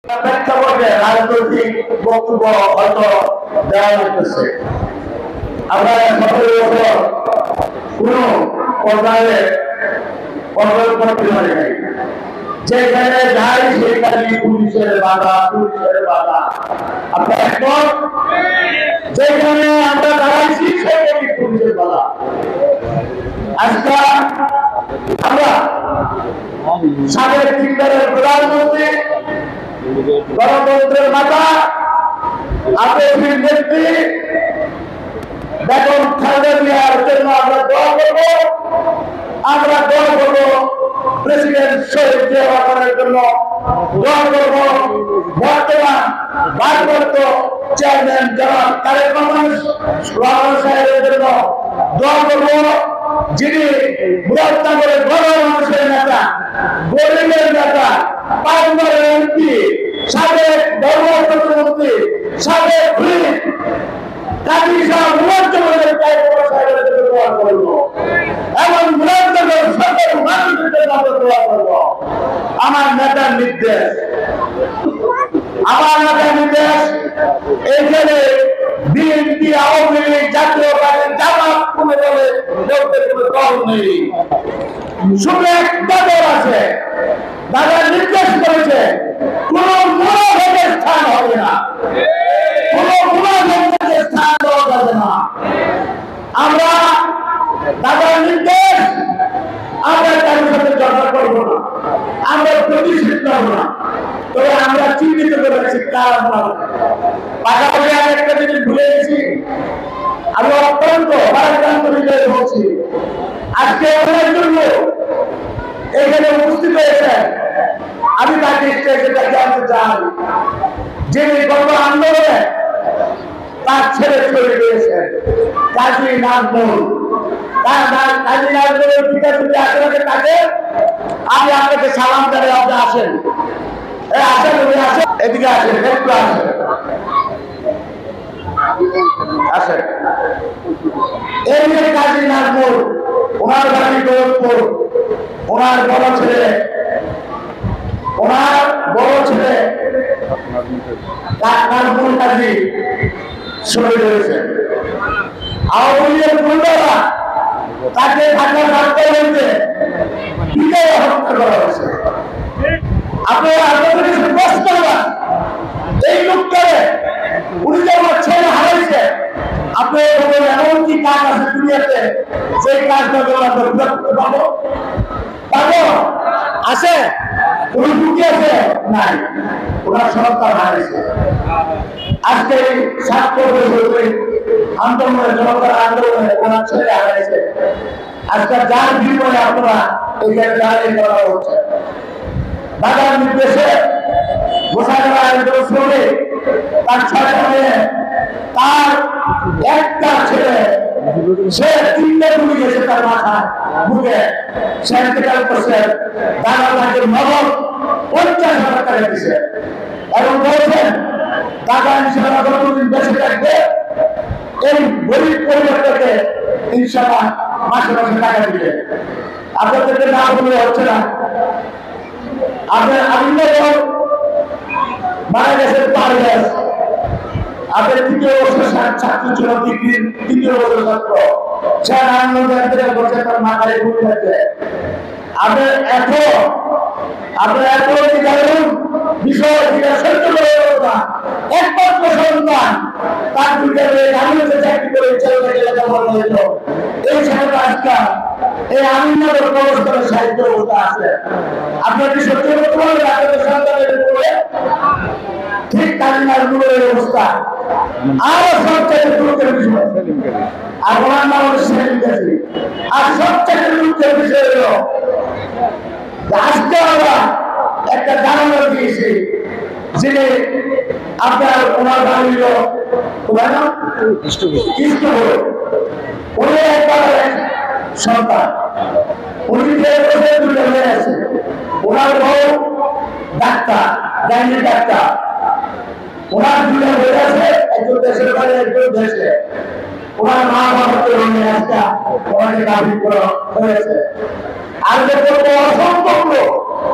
প্রেক্ষাপটে রাজনৈতিক বক্তব্য হয়তো দেওয়া হইতেছে। আমরা 17 বছর কোন পর্যায়ে করতে পারি নাই, যেখানে যাই সেখানে পুলিশের বাধা। আপনার এখন যেখানে আমরা দাঁড়াইছি সেখানে পুলিশের বাধা। আজকে আমরা সাবেক তিনবারের প্রধানমন্ত্রী, গণতন্ত্রের মাতা, আবেগের নেত্রী বেগম খালেদা জিয়ার জন্য আমরা দোয়া করব। প্রেসিডেন্ট শহীদ জিয়া রহমানের জন্য দোয়া করব। বর্তমান ভারপ্রাপ্ত চেয়ারম্যান জনাব তারেক রহমান সাহেবের জন্য দোয়া করব, যিনি মুরাদনগরের গণমানুষের নেতা, গরিবের নেতা, 5 বারের এমপি, সাবেক ধর্ম প্রতিমন্ত্রী, সাবেক হুইপ কাজী শাহ মুরাদনগরের সাহেবের জন্য দোয়া করব এবং মুরাদনগর সরকার মানুষের জন্য আমরা দোয়া করব। আমার নেতার নির্দেশ এখানে বিএনপি, আওয়ামী লীগ, জাতীয় পার্টি, জামাত কোনো দলে কোনো দল নেই, শুধু একটা দল আছে। দাদা নির্দেশ করেছে কোন মুনাফেকের স্থান হবে না, কোন মুনাফেকের স্থান দেওয়া যাবে না। আমরা দাদার নির্দেশ, আমরা তাদের সাথে চর্চা করবো না, আমরা প্রতিষ্ঠিত করবো না। তবে আমরা চিহ্নিত করে রাখছি কার পাশাপাশি আমি একটা জিনিস ভুলে গেছি। আমি অত্যন্ত ভারাক্রান্ত হৃদয়ে বলছি, আজকে ওনার জন্য এখানে উপস্থিত হয়েছে। আমি তাকে সেটা জানতে চাই, যিনি গত আন্দোলনে তার ছেলে চলে গিয়েছেন, কাজী নাজমুল। কাজী নাজমুলের পিতা যদি আশেপাশে থাকে, আমি আপনাকে সালাম জানাই। আপনি আসেন, এদিকে আসেন, একটু আসেন। এই যে কাজী নাজমুল, ওনার বাড়ি দৌলতপুর। ওনার বড় ছেলে নাজমুল কাজী শহীদ হয়েছেন। আওয়ামী লীগের গুন্ডারা তাকে ঢাকা ডাক্তার হয়েছে বিজয় হত্যা করা হয়েছে। আপনারা প্রশ্ন এই লোকটারে উনি যে আমার ছেলে হারাইছে, আপনি এমন কি কাজ আছে দুনিয়াতে সেই কাজটা পাবো আছে? কোন ঢুকে আছে? নাই, ওনার সরকার হারাইছে। আজকে 7 বছর আন্দোলনে, জনতার আন্দোলনে ওনার ছেলে হারাইছে। আজকে যার বিনিময়ে আপনারা এখানে দাঁড়িয়ে করা হচ্ছে, দাদার নির্দেশে তার একটা ছেলে, সে 3টে গুলি গেছে তার মাথায়, বুকে। সে ইন্তেকাল করছে। দাদা তাকে নগদ 50,000 টাকা দিয়েছে এবং বলছেন দাদা ইনশাআল্লাহ যতদিন বেঁচে থাকবে এই গরিব পরিবারটাকে ইনশাআল্লাহ মাসে মাসে টাকা দিবে। আপনাদেরকে না বললে হচ্ছে না। আপনার আলিন্দ্র মারা গেছেন পারভেজ, আপনার 3য় বছর ছাত্র ছিল, 3য় বছর ছাত্র। সে আন্দোলন করছে, তার মাথায় ঘুরে যাচ্ছে। আপনার এত বিষয় সহ্য করে একমাত্র সন্তান, তার চাকরি করে এই ছেলেটা আজকে এই আমিনগর কবরস্থানের সাহিত্য অবস্থা আছে। আপনার কি সত্যি বলতে পারবেন আপনাদের সন্তানের উপরে ঠিক কাজী নাজমুলের অবস্থা? আরো সবচেয়ে দুঃখের বিষয়, আর ওনার নাম হল সেলিম গাজী। আর সবচেয়ে দুঃখের বিষয় হল আজকে আমরা একটা জানানো দিয়েছি, যিনি আপনার ওনার বাড়ি উনি একবার সন্তান, উনি দুটো হয়ে আছে। ওনার বউ ডাক্তার, গাইনি ডাক্তার। ওনার দুটো হয়ে আছে, একজন দেশের বাইরে, একজন দেশে। ওনার মা বাবাকে ওনাকে দাবি করা হয়েছে। আর যে অসম্ভব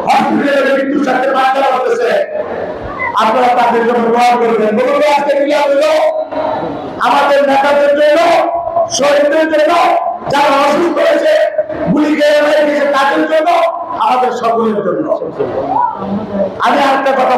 হসপিটালের মৃত্যুর সাথে বাচ্চা হতেছে, আপনারা তাদের জন্য দোয়া করবেন। বলুন আজকে মিলাদ হলো আমাদের নেতাদের জন্য, শহীদদের জন্য, যারা অসুস্থ হয়েছে, গুলি খেয়ে হয়ে গেছে তাদের জন্য, আমাদের সকলের জন্য। আমি আরেকটা কথা